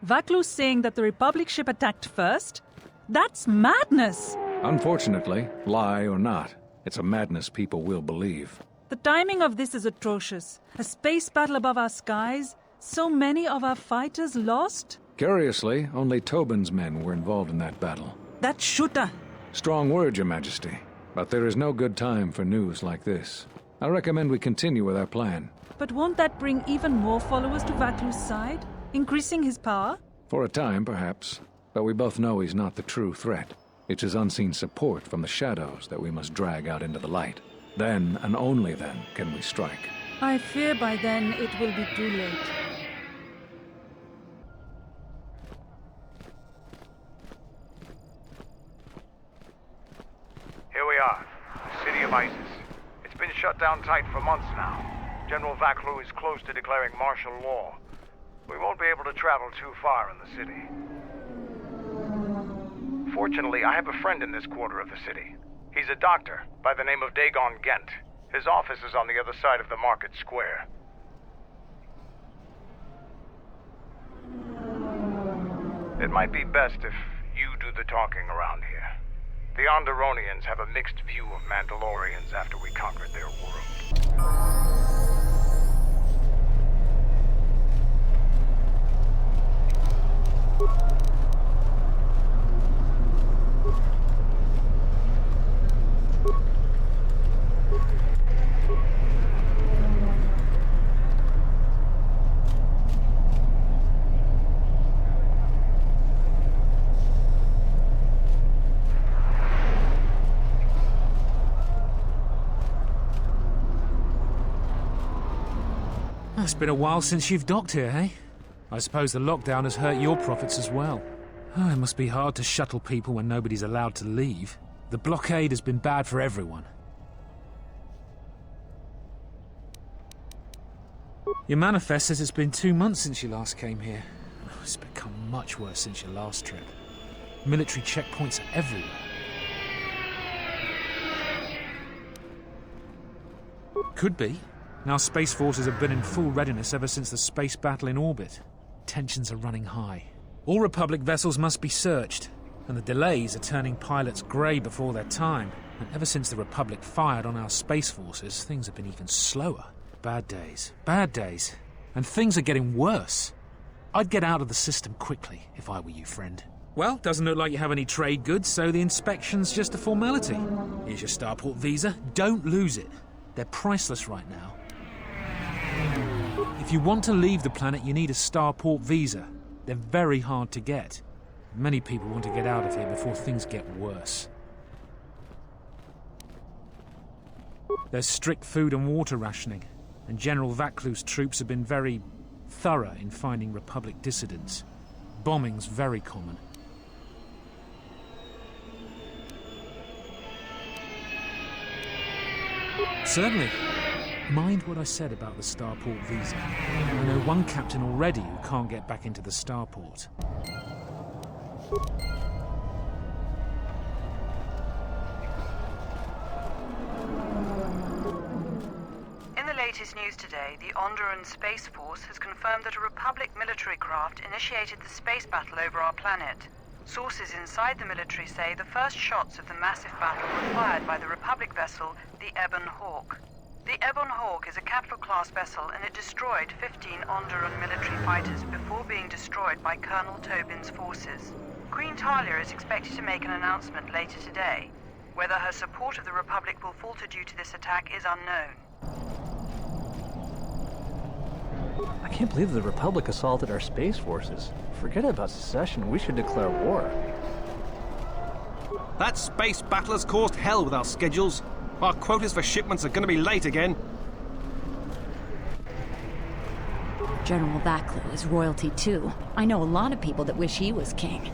Vaklu's saying that the Republic ship attacked first? That's madness! Unfortunately, lie or not, it's a madness people will believe. The timing of this is atrocious. A space battle above our skies, so many of our fighters lost? Curiously, only Tobin's men were involved in that battle. That shooter! Strong word, Your Majesty. But there is no good time for news like this. I recommend we continue with our plan. But won't that bring even more followers to Vaklu's side? Increasing his power? For a time, perhaps. But we both know he's not the true threat. It's his unseen support from the shadows that we must drag out into the light. Then, and only then, can we strike. I fear by then it will be too late. Here we are, the city of Isis. It's been shut down tight for months now. General Vaklu is close to declaring martial law. We won't be able to travel too far in the city. Fortunately, I have a friend in this quarter of the city. He's a doctor by the name of Dagon Gent. His office is on the other side of the market square. It might be best if you do the talking around here. The Onderonians have a mixed view of Mandalorians after we conquered their world. It's been a while since you've docked here, eh? I suppose the lockdown has hurt your profits as well. Oh, it must be hard to shuttle people when nobody's allowed to leave. The blockade has been bad for everyone. Your manifest says it's been 2 months since you last came here. Oh, it's become much worse since your last trip. Military checkpoints are everywhere. Could be. Our space forces have been in full readiness ever since the space battle in orbit. Tensions are running high. All Republic vessels must be searched, and the delays are turning pilots grey before their time. And ever since the Republic fired on our space forces, things have been even slower. Bad days. Bad days. And things are getting worse. I'd get out of the system quickly, if I were you, friend. Well, doesn't look like you have any trade goods, so the inspection's just a formality. Here's your starport visa. Don't lose it. They're priceless right now. If you want to leave the planet, you need a starport visa. They're very hard to get. Many people want to get out of here before things get worse. There's strict food and water rationing, and General Vaklu's troops have been very thorough in finding Republic dissidents. Bombing's very common. Certainly. Mind what I said about the starport visa. I know one captain already who can't get back into the starport. In the latest news today, the Onderon Space Force has confirmed that a Republic military craft initiated the space battle over our planet. Sources inside the military say the first shots of the massive battle were fired by the Republic vessel, the Ebon Hawk. The Ebon Hawk is a capital-class vessel, and it destroyed 15 Onderon military fighters before being destroyed by Colonel Tobin's forces. Queen Talia is expected to make an announcement later today. Whether her support of the Republic will falter due to this attack is unknown. I can't believe the Republic assaulted our space forces. Forget about secession, we should declare war. That space battle has caused hell with our schedules. Our quotas for shipments are going to be late again. General Vaklu is royalty too. I know a lot of people that wish he was king.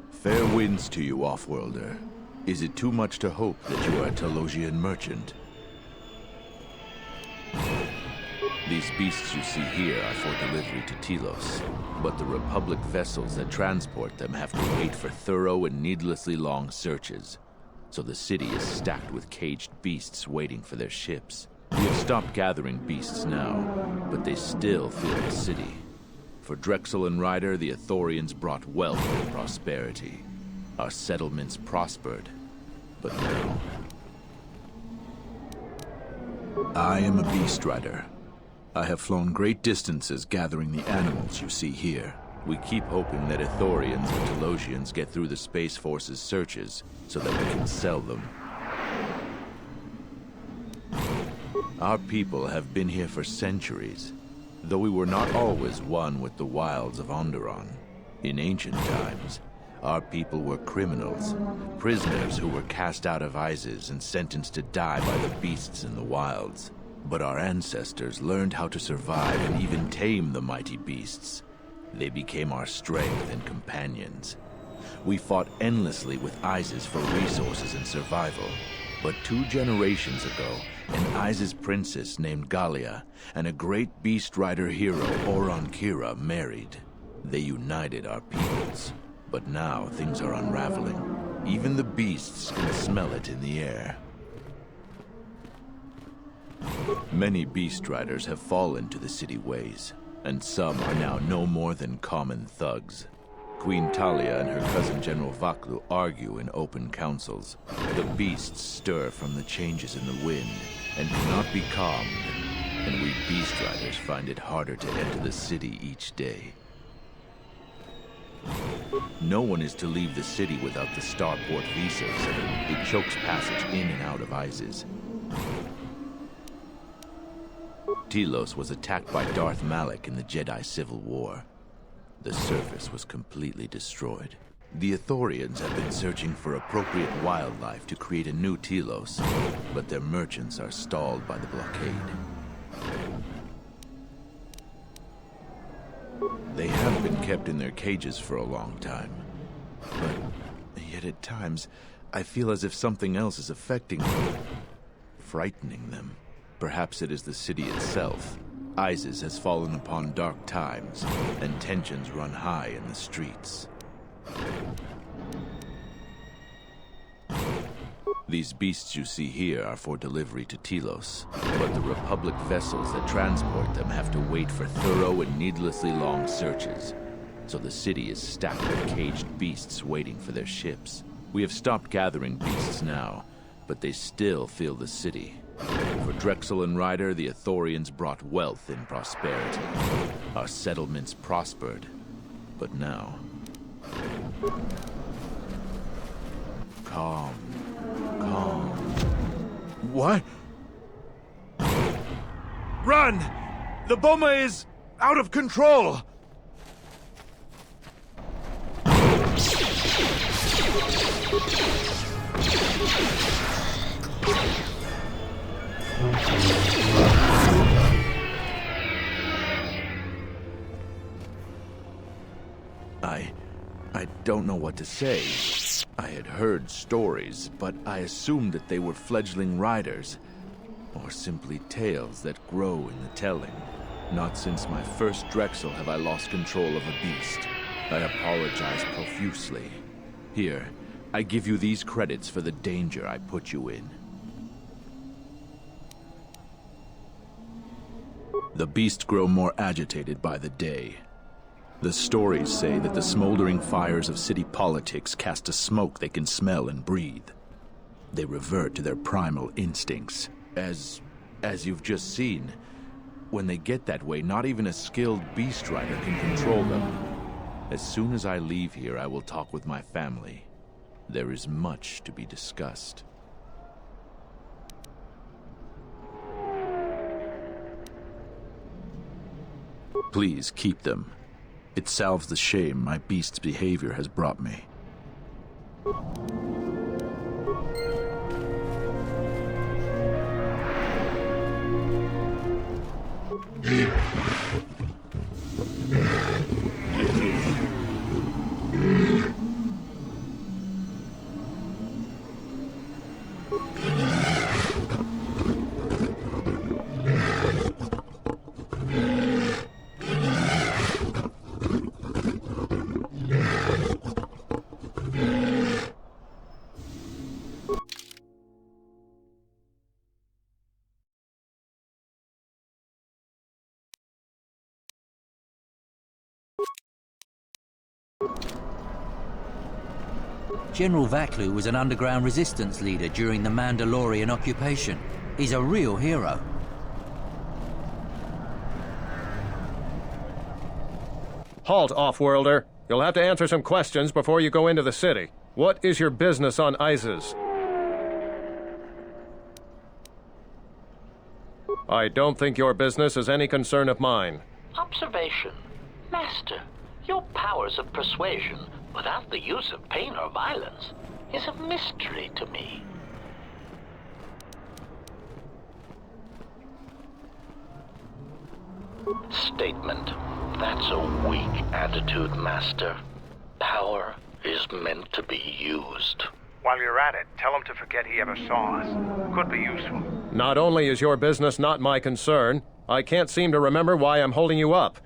Fair winds to you, Offworlder. Is it too much to hope that you are a Telosian merchant? These beasts you see here are for delivery to Telos, but the Republic vessels that transport them have to wait for thorough and needlessly long searches. So the city is stacked with caged beasts waiting for their ships. We have stopped gathering beasts now, but they still fill the city. For Drexel and Ryder, the Ithorians brought wealth and prosperity. Our settlements prospered, but now... I am a beast rider. I have flown great distances gathering the animals you see here. We keep hoping that Ithorians or Telosians get through the Space Force's searches so that we can sell them. Our people have been here for centuries, though we were not always one with the wilds of Onderon. In ancient times, our people were criminals, prisoners who were cast out of Isis and sentenced to die by the beasts in the wilds. But our ancestors learned how to survive and even tame the mighty beasts. They became our strength and companions. We fought endlessly with Isis for resources and survival. But 2 generations ago, an Isis princess named Gallia and a great beast rider hero, Oron Kira, married. They united our peoples. But now things are unraveling. Even the beasts can smell it in the air. Many beast riders have fallen to the city ways, and some are now no more than common thugs. Queen Talia and her cousin General Vaklu argue in open councils. The beasts stir from the changes in the wind and cannot be calmed, and we beast riders find it harder to enter the city each day. No one is to leave the city without the starport visas. It chokes passage in and out of Isis. Telos was attacked by Darth Malak in the Jedi Civil War. The surface was completely destroyed. The Ithorians have been searching for appropriate wildlife to create a new Telos, but their merchants are stalled by the blockade. They have been kept in their cages for a long time, but yet at times I feel as if something else is affecting them, frightening them. Perhaps it is the city itself. Isis has fallen upon dark times, and tensions run high in the streets. These beasts you see here are for delivery to Telos, but the Republic vessels that transport them have to wait for thorough and needlessly long searches. So the city is stacked with caged beasts waiting for their ships. We have stopped gathering beasts now, but they still fill the city. For Drexel and Ryder, the Ithorians brought wealth and prosperity. Our settlements prospered, but now... Calm. Calm. What? Run! The bomber is out of control! I don't know what to say. I had heard stories, but I assumed that they were fledgling riders, or simply tales that grow in the telling. Not since my first Drexel have I lost control of a beast. I apologize profusely. Here, I give you these credits for the danger I put you in. The beasts grow more agitated by the day. The stories say that the smoldering fires of city politics cast a smoke they can smell and breathe. They revert to their primal instincts. As you've just seen, when they get that way, not even a skilled beast rider can control them. As soon as I leave here, I will talk with my family. There is much to be discussed. Please keep them. It salves the shame my beast's behavior has brought me. General Vaklu was an underground resistance leader during the Mandalorian occupation. He's a real hero. Halt, off-worlder. You'll have to answer some questions before you go into the city. What is your business on Isis? I don't think your business is any concern of mine. Observation. Master, your powers of persuasion, without the use of pain or violence, is a mystery to me. Statement. That's a weak attitude, Master. Power is meant to be used. While you're at it, tell him to forget he ever saw us. Could be useful. Not only is your business not my concern, I can't seem to remember why I'm holding you up.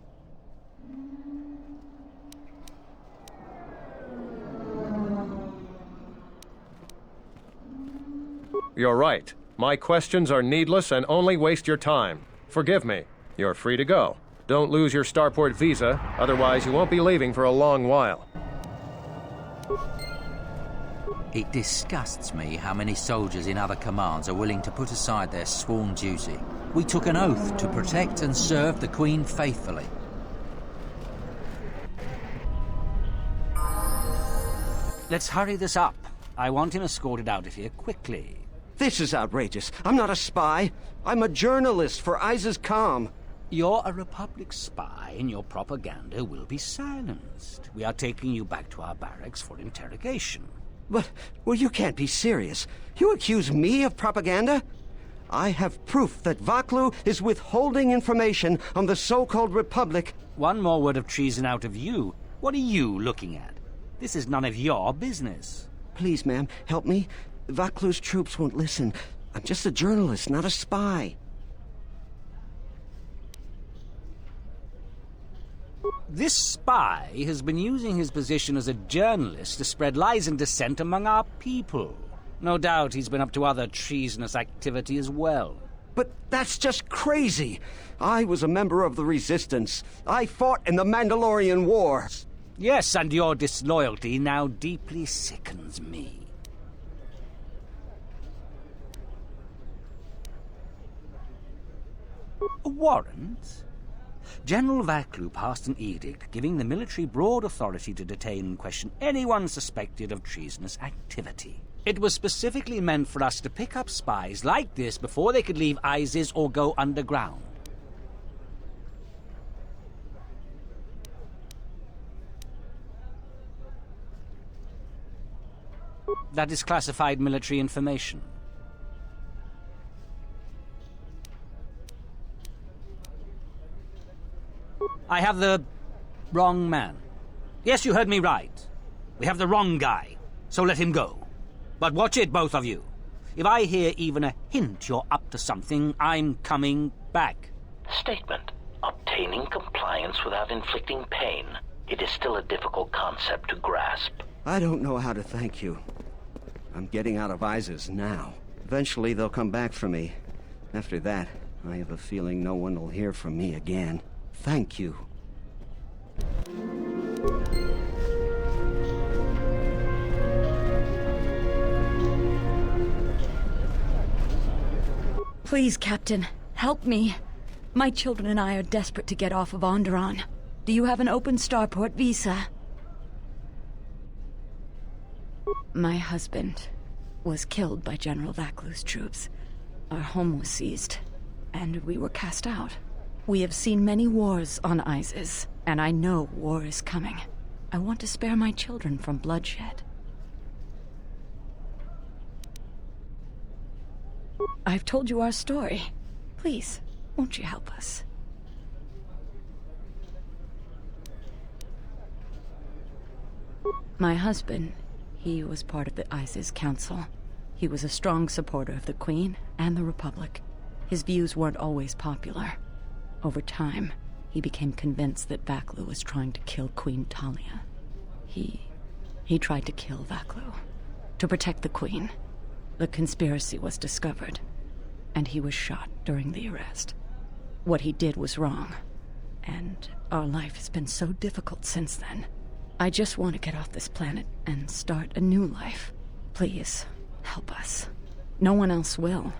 You're right. My questions are needless and only waste your time. Forgive me. You're free to go. Don't lose your starport visa, otherwise you won't be leaving for a long while. It disgusts me how many soldiers in other commands are willing to put aside their sworn duty. We took an oath to protect and serve the Queen faithfully. Let's hurry this up. I want him escorted out of here quickly. This is outrageous. I'm not a spy. I'm a journalist for Isis Com. You're a Republic spy, and your propaganda will be silenced. We are taking you back to our barracks for interrogation. But, well, you can't be serious. You accuse me of propaganda? I have proof that Vaklu is withholding information on the so-called Republic. One more word of treason out of you. What are you looking at? This is none of your business. Please, ma'am, help me. Vaklu's troops won't listen. I'm just a journalist, not a spy. This spy has been using his position as a journalist to spread lies and dissent among our people. No doubt he's been up to other treasonous activity as well. But that's just crazy. I was a member of the Resistance. I fought in the Mandalorian War. Yes, and your disloyalty now deeply sickens me. A warrant? General Vaklu passed an edict giving the military broad authority to detain and question anyone suspected of treasonous activity. It was specifically meant for us to pick up spies like this before they could leave Isis or go underground. That is classified military information. I have the wrong man. Yes, you heard me right. We have the wrong guy, so let him go. But watch it, both of you. If I hear even a hint you're up to something, I'm coming back. Statement. Obtaining compliance without inflicting pain. It is still a difficult concept to grasp. I don't know how to thank you. I'm getting out of Isis now. Eventually they'll come back for me. After that, I have a feeling no one will hear from me again. Thank you. Please, Captain, help me. My children and I are desperate to get off of Onderon. Do you have an open starport visa? My husband was killed by General Vaklu's troops. Our home was seized, and we were cast out. We have seen many wars on Isis, and I know war is coming. I want to spare my children from bloodshed. I've told you our story. Please, won't you help us? My husband, he was part of the Isis Council. He was a strong supporter of the Queen and the Republic. His views weren't always popular. Over time, he became convinced that Vaklu was trying to kill Queen Talia. He tried to kill Vaklu. To protect the Queen. The conspiracy was discovered, and he was shot during the arrest. What he did was wrong, and our life has been so difficult since then. I just want to get off this planet and start a new life. Please, help us. No one else will.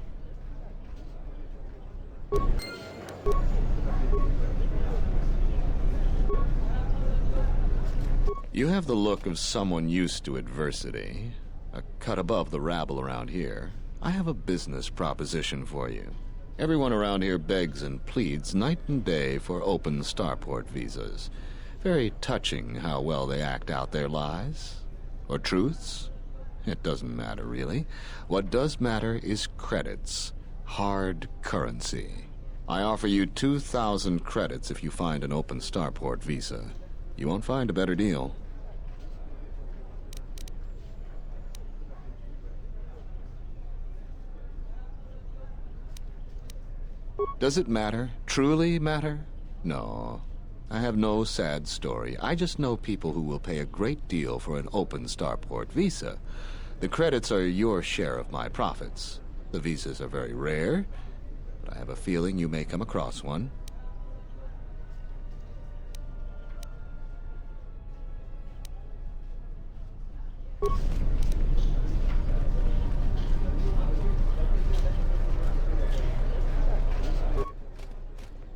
You have the look of someone used to adversity. A cut above the rabble around here. I have a business proposition for you. Everyone around here begs and pleads night and day for open starport visas. Very touching how well they act out their lies. Or truths. It doesn't matter, really. What does matter is credits. Hard currency. I offer you 2,000 credits if you find an open starport visa. You won't find a better deal. Does it matter? Truly matter? No. I have no sad story. I just know people who will pay a great deal for an open starport visa. The credits are your share of my profits. The visas are very rare, but I have a feeling you may come across one.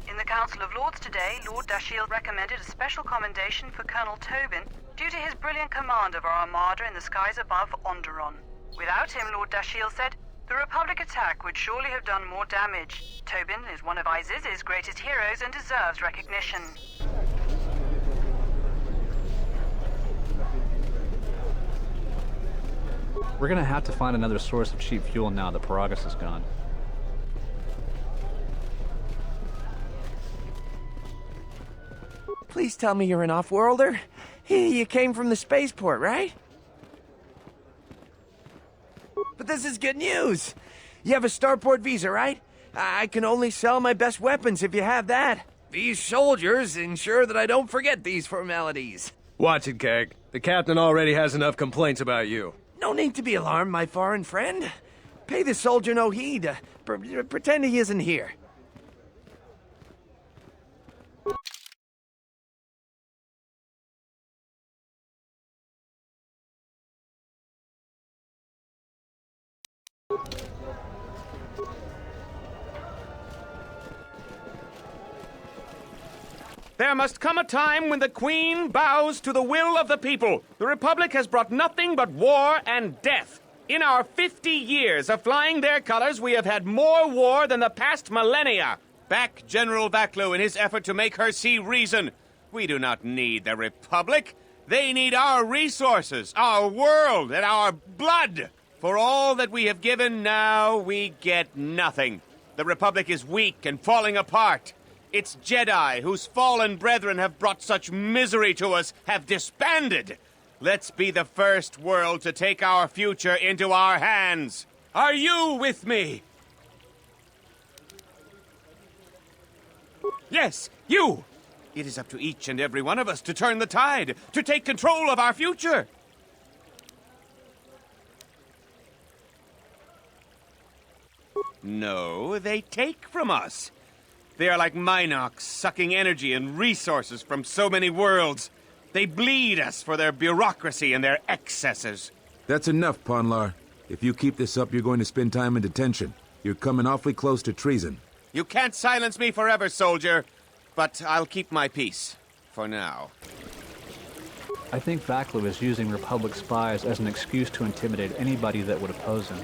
In the Council of Lords today, Lord Dashiell recommended a special commendation for Colonel Tobin due to his brilliant command of our armada in the skies above Onderon. Without him, Lord Dashiell said, the Republic attack would surely have done more damage. Tobin is one of Iziz's greatest heroes and deserves recognition. We're gonna have to find another source of cheap fuel now that Paragus is gone. Please tell me you're an off-worlder. You came from the spaceport, right? But this is good news. You have a starport visa, right? I can only sell my best weapons if you have that. These soldiers ensure that I don't forget these formalities. Watch it, Keg. The captain already has enough complaints about you. No need to be alarmed, my foreign friend. Pay the soldier no heed. Pretend he isn't here. There must come a time when the Queen bows to the will of the people. The Republic has brought nothing but war and death. In our 50 years of flying their colors, we have had more war than the past millennia. Back General Vaklu in his effort to make her see reason. We do not need the Republic. They need our resources, our world, and our blood. For all that we have given, now we get nothing. The Republic is weak and falling apart. Its Jedi, whose fallen brethren have brought such misery to us, have disbanded. Let's be the first world to take our future into our hands. Are you with me? Yes, you! It is up to each and every one of us to turn the tide, to take control of our future. No, they take from us. They are like Minox, sucking energy and resources from so many worlds. They bleed us for their bureaucracy and their excesses. That's enough, Ponlar. If you keep this up, you're going to spend time in detention. You're coming awfully close to treason. You can't silence me forever, soldier. But I'll keep my peace. For now. I think Vaklu is using Republic spies as an excuse to intimidate anybody that would oppose him.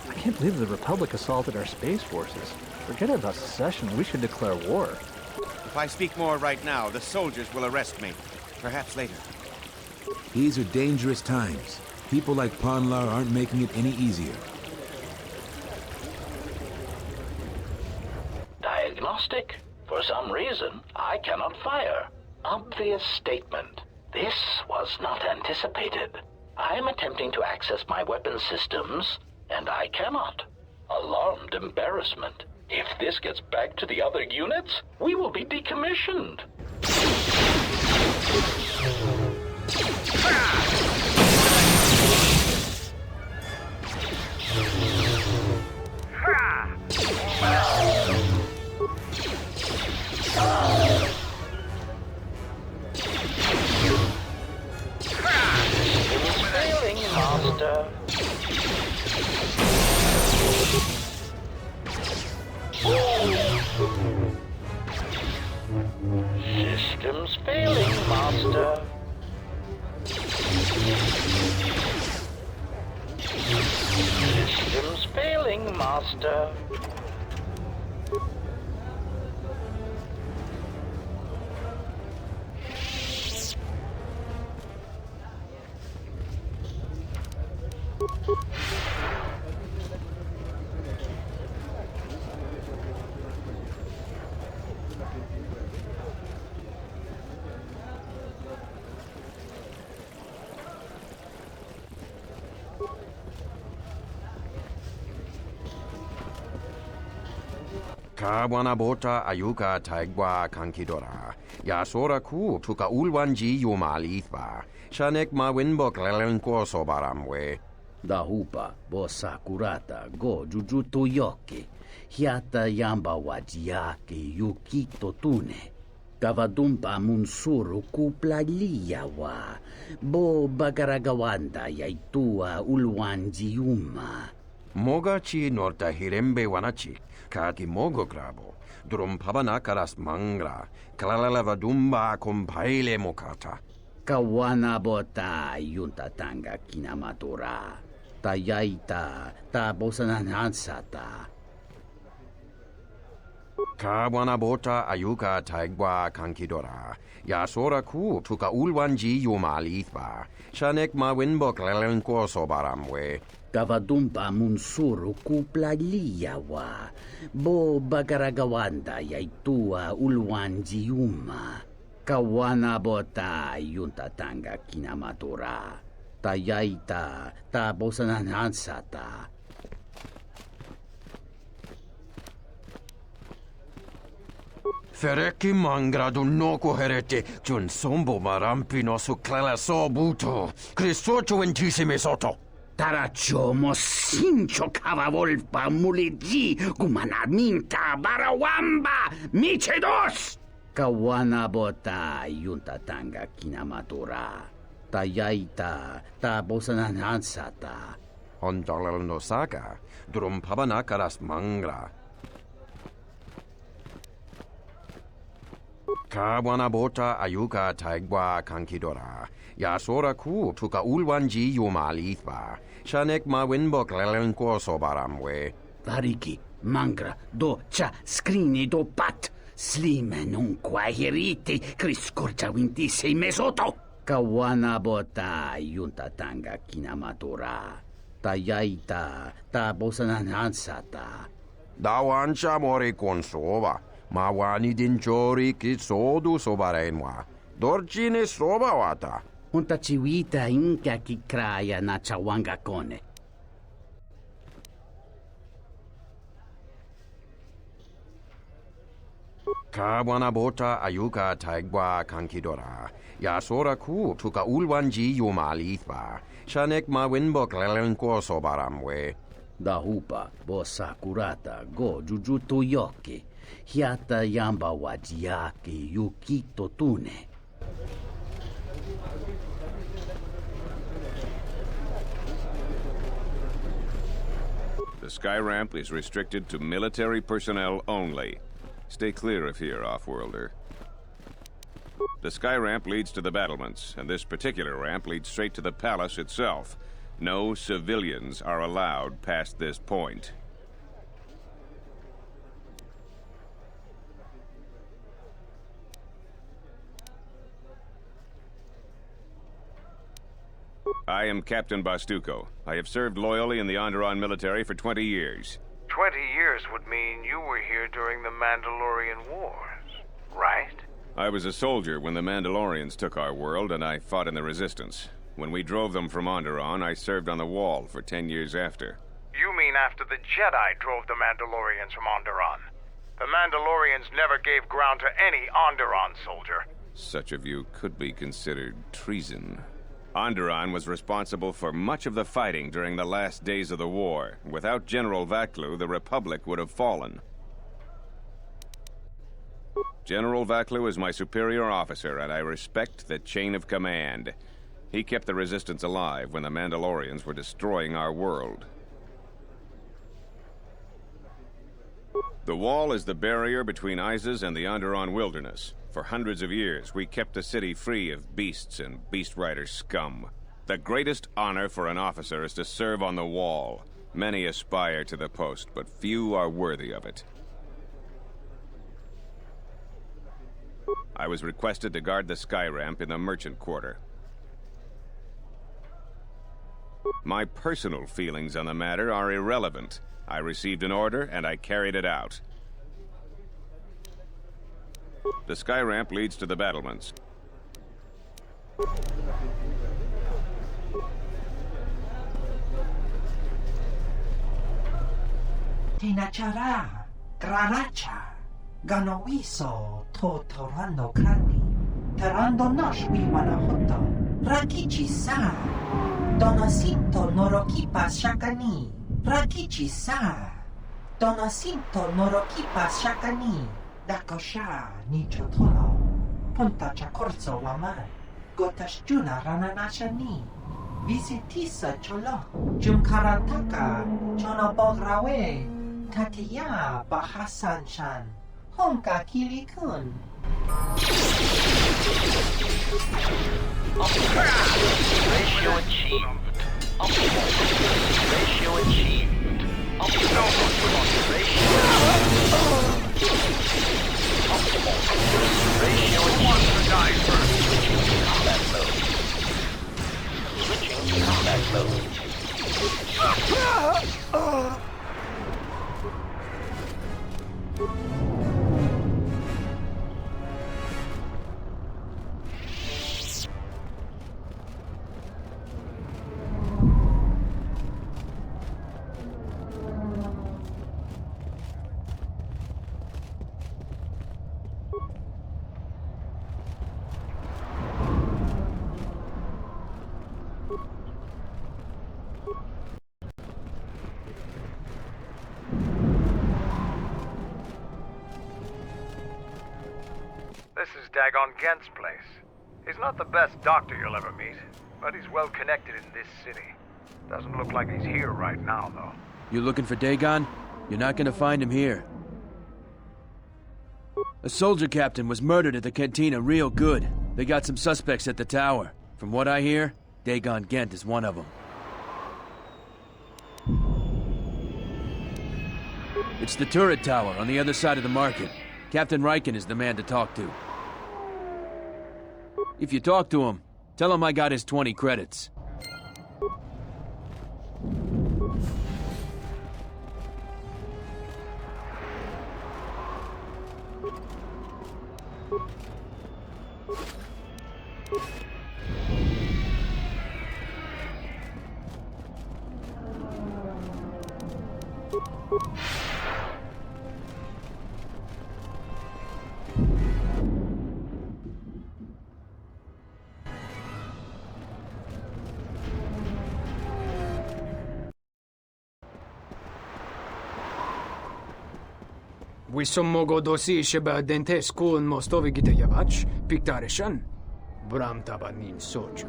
I can't believe the Republic assaulted our space forces. Forget about secession. We should declare war. If I speak more right now, the soldiers will arrest me. Perhaps later. These are dangerous times. People like Ponlar aren't making it any easier. Diagnostic? For some reason, I cannot fire. Obvious statement. This was not anticipated. I am attempting to access my weapon systems, and I cannot. Alarmed embarrassment. If this gets back to the other units, we will be decommissioned. Master. Kawana bota ayuka taigwa kankidora. Yasora ku tuka ulwanji yumalithba. Shanek ma winbok lelenko sobaramwe. Dahupa bo sakurata go jujuto yoke. Hiata yamba wajiyake yukito tune. Kavadumpa munsuru kuplaliyawa. Bo bagaragawanda yaitua ulwanji yuma. Mogachi norta hirembe wanachi. Kaki mogo grabo. Drum pabanakaras mangra. Kalalavadumba compaile mokata. Kawana bota yunta tanga kinamatura. Tayaita ta bosananansata. Kawana bota ayuka taigwa kankidora. Yasora ku tuka ulwanji yumalithba. Shanek ma winbok lelenko sobaramwe. Kavadumpa munsuru kuplaliyawa. Bo bagaragawanda yaitua ulwanji yuma. Kawana bota yunta tanga kinamatura. Tayaita ta bosananansata. Fereki mangra dunoko herete. Jun sombo marampino su clela sobuto. Cristocho entissime soto. Tarachomo sincho cavavolpa mulegi gumanarminta barawamba michedos. Kawana bota yunta tanga kinamatura. Tayaita ta bosananansata. Ondalal no saga. Drum pabanakaras mangra. Kawana bota ayuka taigwa kankidora. Yasora ku tuka ulwanji yumalithba. Shanek ma winbok lelenko sobaramwe. Variki, mangra, do cha scrini do pat. Slime non quahiriti, criscorcia wintise mesoto. Kawana bota yunta tanga kinamatura. Tayaita ta bosananansata. Dawancha mori konsova. Mawani dinchori kitsodu sobarenwa. Dorchine sobawata. Unta chiwita inka kikraya na chawanga kone. Kawana bota ayuka taigwa kankidora. Yasora ku tuka ulwanji yumalithba. Shanek ma winbok lelenko sobaramwe. Dahupa bo sakurata go jujuto yoke. Hiata yamba wajiyake yukito tune. The sky ramp is restricted to military personnel only. Stay clear of here, Offworlder. The sky ramp leads to the battlements, and this particular ramp leads straight to the palace itself. No civilians are allowed past this point. I am Captain Bastuco. I have served loyally in the Onderon military for 20 years. 20 years would mean you were here during the Mandalorian Wars, right? I was a soldier when the Mandalorians took our world, and I fought in the Resistance. When we drove them from Onderon, I served on the Wall for 10 years after. You mean after the Jedi drove the Mandalorians from Onderon? The Mandalorians never gave ground to any Onderon soldier. Such a view could be considered treason. Onderon was responsible for much of the fighting during the last days of the war. Without General Vaklu, the Republic would have fallen. General Vaklu is my superior officer, and I respect the chain of command. He kept the Resistance alive when the Mandalorians were destroying our world. The Wall is the barrier between Isis and the Onderon wilderness. For hundreds of years, we kept the city free of beasts and beast rider scum. The greatest honor for an officer is to serve on the Wall. Many aspire to the post, but few are worthy of it. I was requested to guard the sky ramp in the merchant quarter. My personal feelings on the matter are irrelevant. I received an order, and I carried it out. The sky ramp leads to the battlements. Tinachara, Graracha, Ganowiso, Totorando Kani, Terando Nosh Wimanahoto, Rakichi Sa, Donasinto Norokipa Shakani, Rakichi Sa, Donasinto Norokipa Shakani, Dakosha, Nichotolo, Punta Chakorso Waman, Gotashjuna Rananashani, Visitisa Cholo, Jumkarataka, Chonobograwe, Tatiya Bahasan-chan, Honka Kili-kun. Ratio achieved. Ratio achieved. Ratio wants to die first. Combat mode. Switching to combat mode. This is Dagon Gent's place. He's not the best doctor you'll ever meet, but he's well connected in this city. Doesn't look like he's here right now, though. You looking for Dagon? You're not gonna find him here. A soldier captain was murdered at the cantina real good. They got some suspects at the tower. From what I hear, Dagon Gent is one of them. It's the turret tower on the other side of the market. Captain Riken is the man to talk to. If you talk to him, tell him I got his 20 credits. Wisommogo dosi sheba dente skun mostovi gita yavach, piktarishan, bram tabanin soju.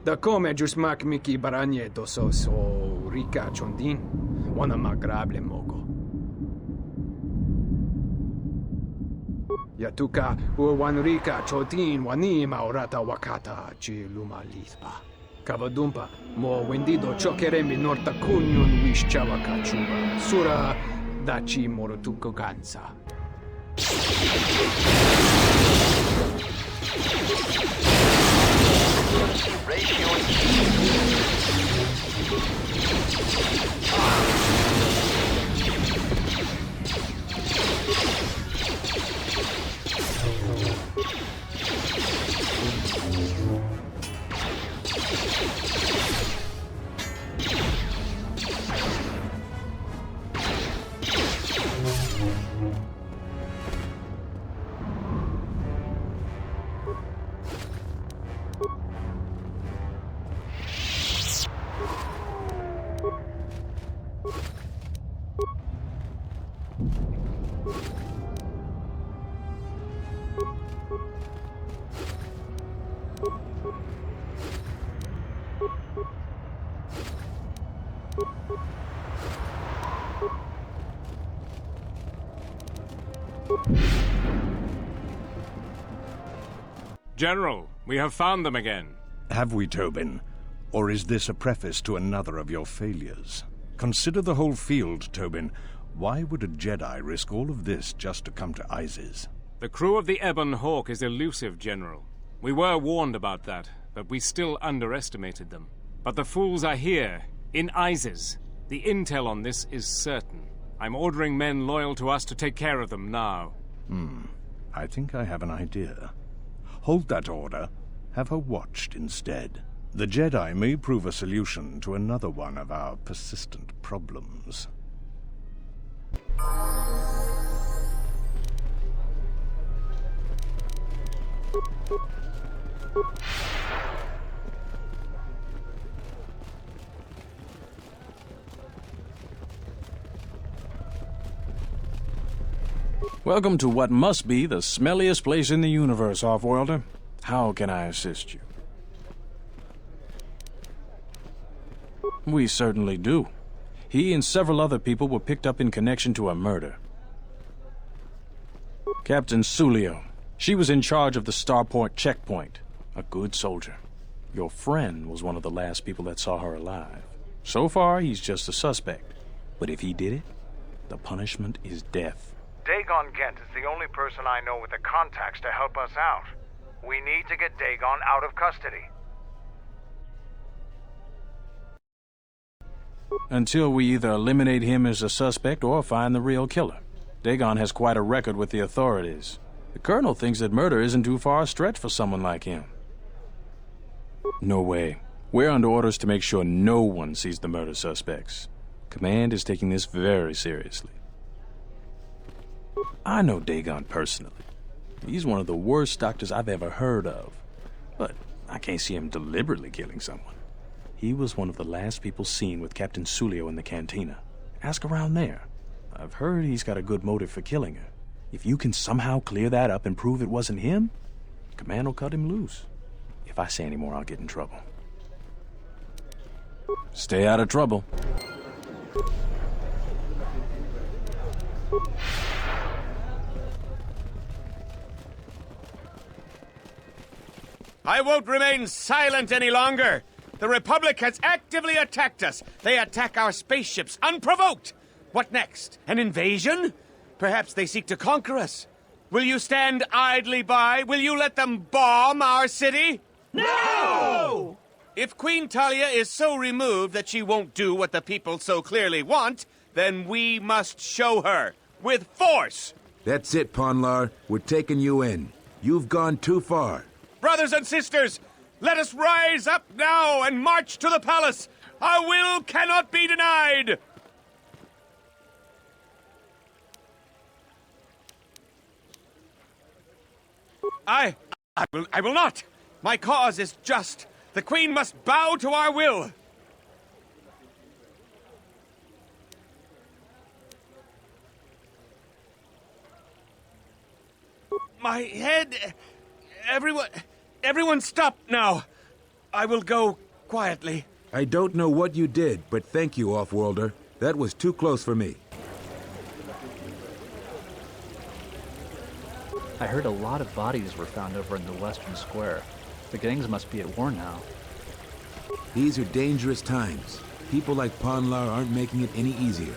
Da come jusmak miki baranye dosos o rika chondin, wana magrable mogo. Yatuka wan rika chotin wani maurata wakata chi luma lisba. Kavadumpa mo wendido chokeremi norta kunyun wish chavakachuba. Sura daci morotuko ganza. General, we have found them again. Have we, Tobin? Or is this a preface to another of your failures? Consider the whole field, Tobin. Why would a Jedi risk all of this just to come to Isis? The crew of the Ebon Hawk is elusive, General. We were warned about that, but we still underestimated them. But the fools are here, in Isis. The intel on this is certain. I'm ordering men loyal to us to take care of them now. I think I have an idea. Hold that order. Have her watched instead. The Jedi may prove a solution to another one of our persistent problems. Welcome to what must be the smelliest place in the universe, Offworlder. How can I assist you? We certainly do. He and several other people were picked up in connection to a murder. Captain Sulio. She was in charge of the Starport checkpoint. A good soldier. Your friend was one of the last people that saw her alive. So far, he's just a suspect. But if he did it, the punishment is death. Dagon Gent is the only person I know with the contacts to help us out. We need to get Dagon out of custody. Until we either eliminate him as a suspect or find the real killer. Dagon has quite a record with the authorities. The Colonel thinks that murder isn't too far a stretch for someone like him. No way. We're under orders to make sure no one sees the murder suspects. Command is taking this very seriously. I know Dagon personally. He's one of the worst doctors I've ever heard of. But I can't see him deliberately killing someone. He was one of the last people seen with Captain Sulio in the cantina. Ask around there. I've heard he's got a good motive for killing her. If you can somehow clear that up and prove it wasn't him, Command will cut him loose. If I say any more, I'll get in trouble. Stay out of trouble. I won't remain silent any longer. The Republic has actively attacked us. They attack our spaceships unprovoked. What next? An invasion? Perhaps they seek to conquer us. Will you stand idly by? Will you let them bomb our city? No! If Queen Talia is so removed that she won't do what the people so clearly want, then we must show her with force. That's it, Ponlar. We're taking you in. You've gone too far. Brothers and sisters, let us rise up now and march to the palace. Our will cannot be denied. I will not. My cause is just. The Queen must bow to our will. My head. Everyone stop now. I will go quietly. I don't know what you did, but thank you, Offworlder. That was too close for me. I heard a lot of bodies were found over in the western square. The gangs must be at war now. These are dangerous times. People like Ponlar aren't making it any easier.